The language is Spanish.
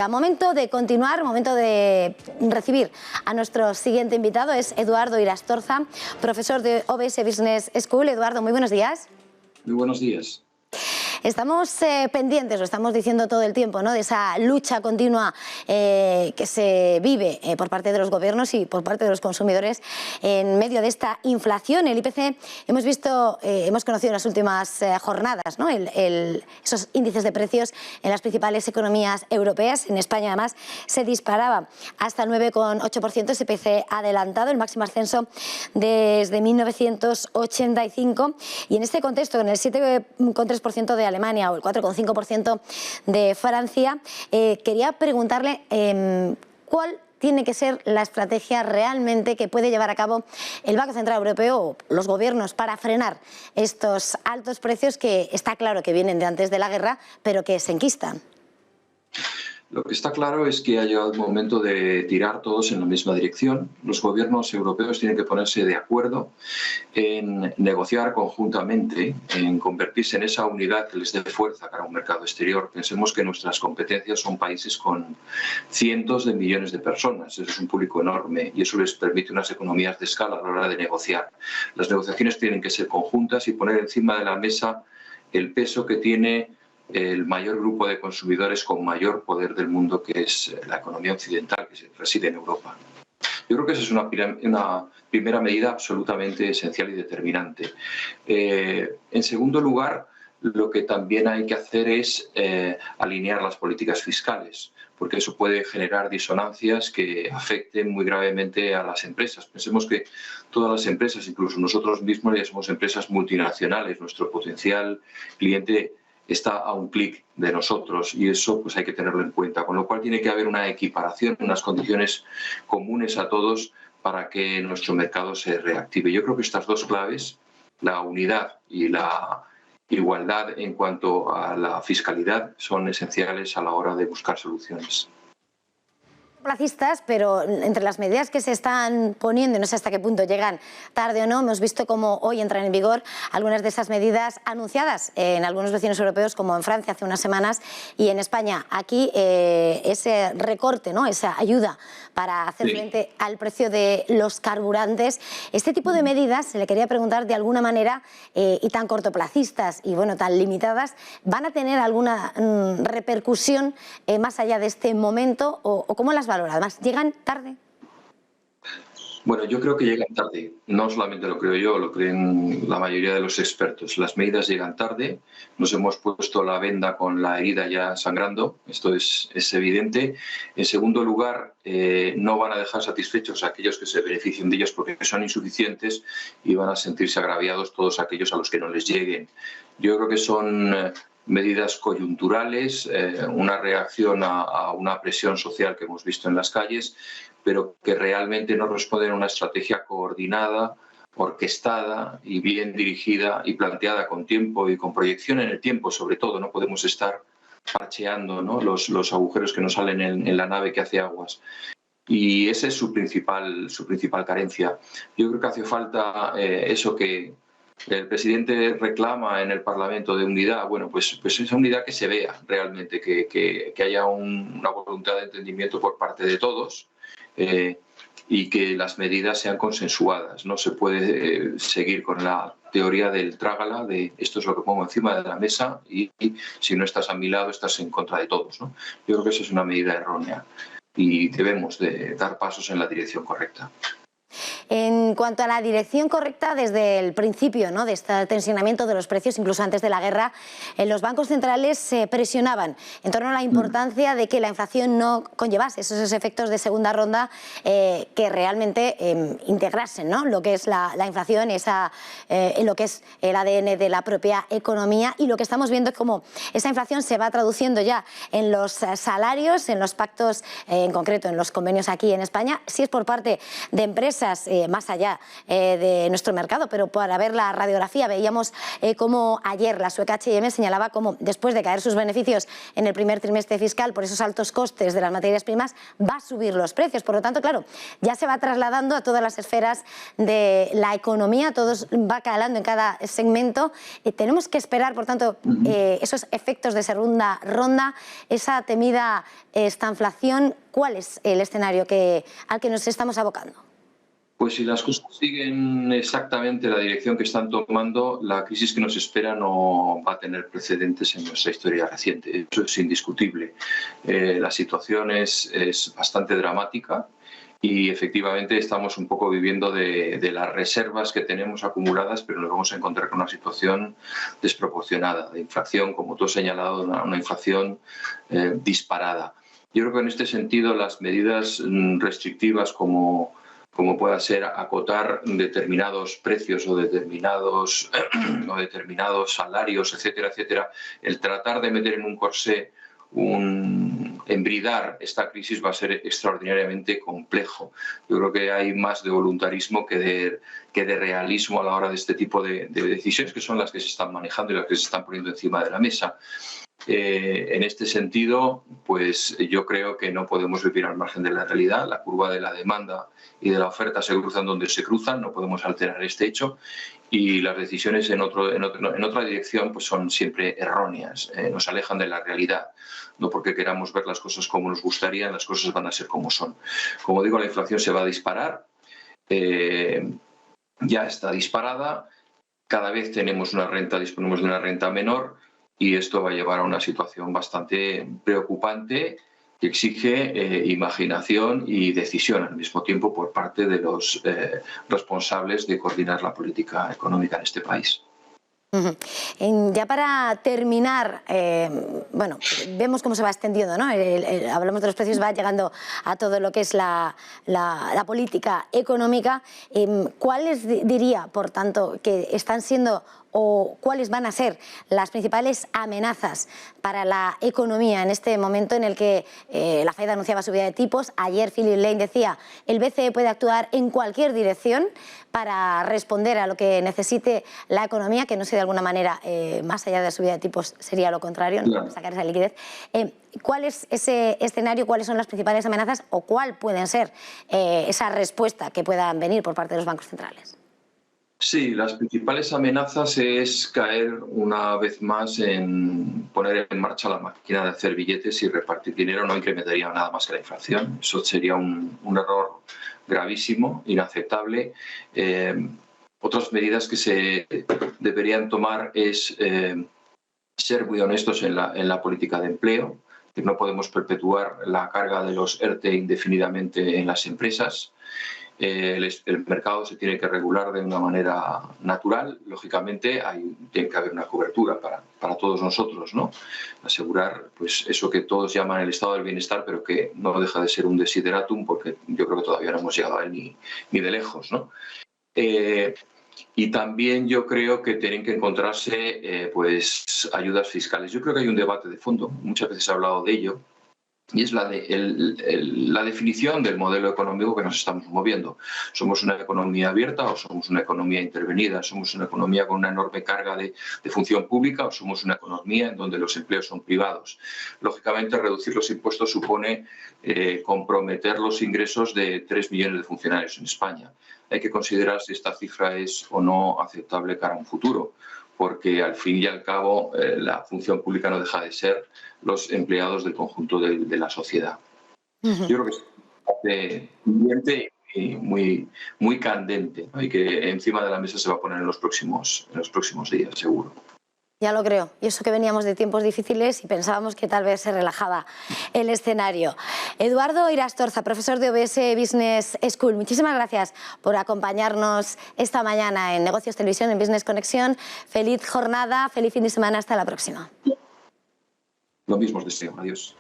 Momento de continuar, momento de recibir a nuestro siguiente invitado, es Eduardo Irastorza, profesor de OBS Business School. Eduardo, muy buenos días. Muy buenos días. Estamos pendientes, lo estamos diciendo todo el tiempo, ¿no?, de esa lucha continua que se vive por parte de los gobiernos y por parte de los consumidores en medio de esta inflación. El IPC, hemos visto, hemos conocido en las últimas jornadas, ¿no?, esos índices de precios en las principales economías europeas. En España, además, se disparaba hasta el 9,8%, ese IPC adelantado, el máximo ascenso desde 1985. Y en este contexto, con el 7,3% de Alemania o el 4,5% de Francia, quería preguntarle cuál tiene que ser la estrategia realmente que puede llevar a cabo el Banco Central Europeo o los gobiernos para frenar estos altos precios que está claro que vienen de antes de la guerra, pero que se enquistan. Lo que está claro es que ha llegado el momento de tirar todos en la misma dirección. Los gobiernos europeos tienen que ponerse de acuerdo en negociar conjuntamente, en convertirse en esa unidad que les dé fuerza para un mercado exterior. Pensemos que nuestras competencias son países con cientos de millones de personas. Eso es un público enorme y eso les permite unas economías de escala a la hora de negociar. Las negociaciones tienen que ser conjuntas y poner encima de la mesa el peso que tiene el mayor grupo de consumidores con mayor poder del mundo, que es la economía occidental, que reside en Europa. Yo creo que esa es una primera medida absolutamente esencial y determinante. En segundo lugar, lo que también hay que hacer es alinear las políticas fiscales, porque eso puede generar disonancias que afecten muy gravemente a las empresas. Pensemos que todas las empresas, incluso nosotros mismos, ya somos empresas multinacionales. Nuestro potencial cliente está a un clic de nosotros y eso pues hay que tenerlo en cuenta, con lo cual tiene que haber una equiparación, unas condiciones comunes a todos para que nuestro mercado se reactive. Yo creo que estas dos claves, la unidad y la igualdad en cuanto a la fiscalidad, son esenciales a la hora de buscar soluciones. Placistas, pero entre las medidas que se están poniendo, no sé hasta qué punto llegan tarde o no, hemos visto cómo hoy entran en vigor algunas de esas medidas anunciadas en algunos vecinos europeos, como en Francia hace unas semanas y en España. Aquí ese recorte, ¿no?, esa ayuda para hacer frente al precio de los carburantes. Este tipo de medidas, se le quería preguntar, de alguna manera, y tan cortoplacistas y bueno, tan limitadas, ¿van a tener alguna repercusión más allá de este momento o cómo las valora? Además, ¿llegan tarde? Bueno, yo creo que llegan tarde. No solamente lo creo yo, lo creen la mayoría de los expertos. Las medidas llegan tarde, nos hemos puesto la venda con la herida ya sangrando, esto es evidente. En segundo lugar, no van a dejar satisfechos a aquellos que se beneficien de ellos porque son insuficientes y van a sentirse agraviados todos aquellos a los que no les lleguen. Yo creo que son medidas coyunturales, una reacción a una presión social que hemos visto en las calles, pero que realmente no responden a una estrategia coordinada, orquestada y bien dirigida y planteada con tiempo y con proyección en el tiempo, sobre todo. No podemos estar parcheando, ¿no?, los agujeros que nos salen en la nave que hace aguas. Y esa es su principal carencia. Yo creo que hace falta eso que el presidente reclama en el Parlamento de unidad. Bueno, pues esa unidad que se vea realmente, que haya una voluntad de entendimiento por parte de todos y que las medidas sean consensuadas. No se puede seguir con la teoría del trágala, de esto es lo que pongo encima de la mesa y si no estás a mi lado estás en contra de todos, ¿no? Yo creo que esa es una medida errónea y debemos de dar pasos en la dirección correcta. En cuanto a la dirección correcta, desde el principio, ¿no?, de este tensionamiento de los precios, incluso antes de la guerra, los bancos centrales se presionaban en torno a la importancia de que la inflación no conllevase esos efectos de segunda ronda que realmente integrasen, ¿no?, lo que es la inflación, en lo que es el ADN de la propia economía. Y lo que estamos viendo es cómo esa inflación se va traduciendo ya en los salarios, en los pactos, en concreto en los convenios aquí en España. Si es por parte de empresas más allá de nuestro mercado, pero para ver la radiografía veíamos cómo ayer la sueca H&M señalaba cómo después de caer sus beneficios en el primer trimestre fiscal por esos altos costes de las materias primas, va a subir los precios. Por lo tanto, claro, ya se va trasladando a todas las esferas de la economía, todos va calando en cada segmento. Tenemos que esperar, por tanto, esos efectos de segunda ronda, esa temida estanflación. ¿Cuál es el escenario al que nos estamos abocando? Pues si las cosas siguen exactamente la dirección que están tomando, la crisis que nos espera no va a tener precedentes en nuestra historia reciente. Eso es indiscutible. La situación es bastante dramática y efectivamente estamos un poco viviendo de las reservas que tenemos acumuladas, pero nos vamos a encontrar con una situación desproporcionada de inflación, como tú has señalado, una inflación disparada. Yo creo que en este sentido las medidas restrictivas como pueda ser acotar determinados precios o determinados salarios, etcétera, etcétera, el tratar de meter en un corsé, embridar esta crisis va a ser extraordinariamente complejo. Yo creo que hay más de voluntarismo que de realismo a la hora de este tipo de decisiones, que son las que se están manejando y las que se están poniendo encima de la mesa. En este sentido, pues yo creo que no podemos vivir al margen de la realidad. La curva de la demanda y de la oferta se cruzan donde se cruzan, no podemos alterar este hecho y las decisiones en otra dirección pues son siempre erróneas, nos alejan de la realidad. No porque queramos ver las cosas como nos gustaría, las cosas van a ser como son. Como digo, la inflación se va a disparar, ya está disparada, cada vez disponemos de una renta menor, y esto va a llevar a una situación bastante preocupante que exige imaginación y decisión al mismo tiempo por parte de los responsables de coordinar la política económica en este país. Ya para terminar, bueno, vemos cómo se va extendiendo, ¿no? Hablamos de los precios, va llegando a todo lo que es la política económica. ¿Cuáles diría, por tanto, que están siendo o cuáles van a ser las principales amenazas para la economía en este momento en el que la Fed anunciaba subida de tipos? Ayer Philip Lane decía el BCE puede actuar en cualquier dirección para responder a lo que necesite la economía, que no sé de alguna manera, más allá de la subida de tipos, sería lo contrario, ¿no? Sacar esa liquidez. ¿Cuál es ese escenario? ¿Cuáles son las principales amenazas? ¿O cuál pueden ser esa respuesta que puedan venir por parte de los bancos centrales? Sí, las principales amenazas es caer una vez más en poner en marcha la máquina de hacer billetes y repartir dinero. No incrementaría nada más que la inflación. Eso sería un error gravísimo, inaceptable. Otras medidas que se deberían tomar es ser muy honestos en la política de empleo. No podemos perpetuar la carga de los ERTE indefinidamente en las empresas. El mercado se tiene que regular de una manera natural. Lógicamente tiene que haber una cobertura para todos nosotros, ¿no? Asegurar pues, eso que todos llaman el estado del bienestar, pero que no deja de ser un desideratum, porque yo creo que todavía no hemos llegado a él ni de lejos, ¿no? Y también yo creo que tienen que encontrarse pues, ayudas fiscales. Yo creo que hay un debate de fondo, muchas veces se ha hablado de ello, y es la definición del modelo económico que nos estamos moviendo. ¿Somos una economía abierta o somos una economía intervenida? ¿Somos una economía con una enorme carga de función pública o somos una economía en donde los empleos son privados? Lógicamente, reducir los impuestos supone comprometer los ingresos de 3 millones de funcionarios en España. Hay que considerar si esta cifra es o no aceptable cara a un futuro, porque al fin y al cabo la función pública no deja de ser los empleados del conjunto de la sociedad. Yo creo que es bastante pendiente y muy candente, ¿no? Y que encima de la mesa se va a poner en los próximos días, seguro. Ya lo creo. Y eso que veníamos de tiempos difíciles y pensábamos que tal vez se relajaba el escenario. Eduardo Irastorza, profesor de OBS Business School, muchísimas gracias por acompañarnos esta mañana en Negocios Televisión, en Business Conexión. Feliz jornada, feliz fin de semana, hasta la próxima. Lo mismo os deseo. Adiós.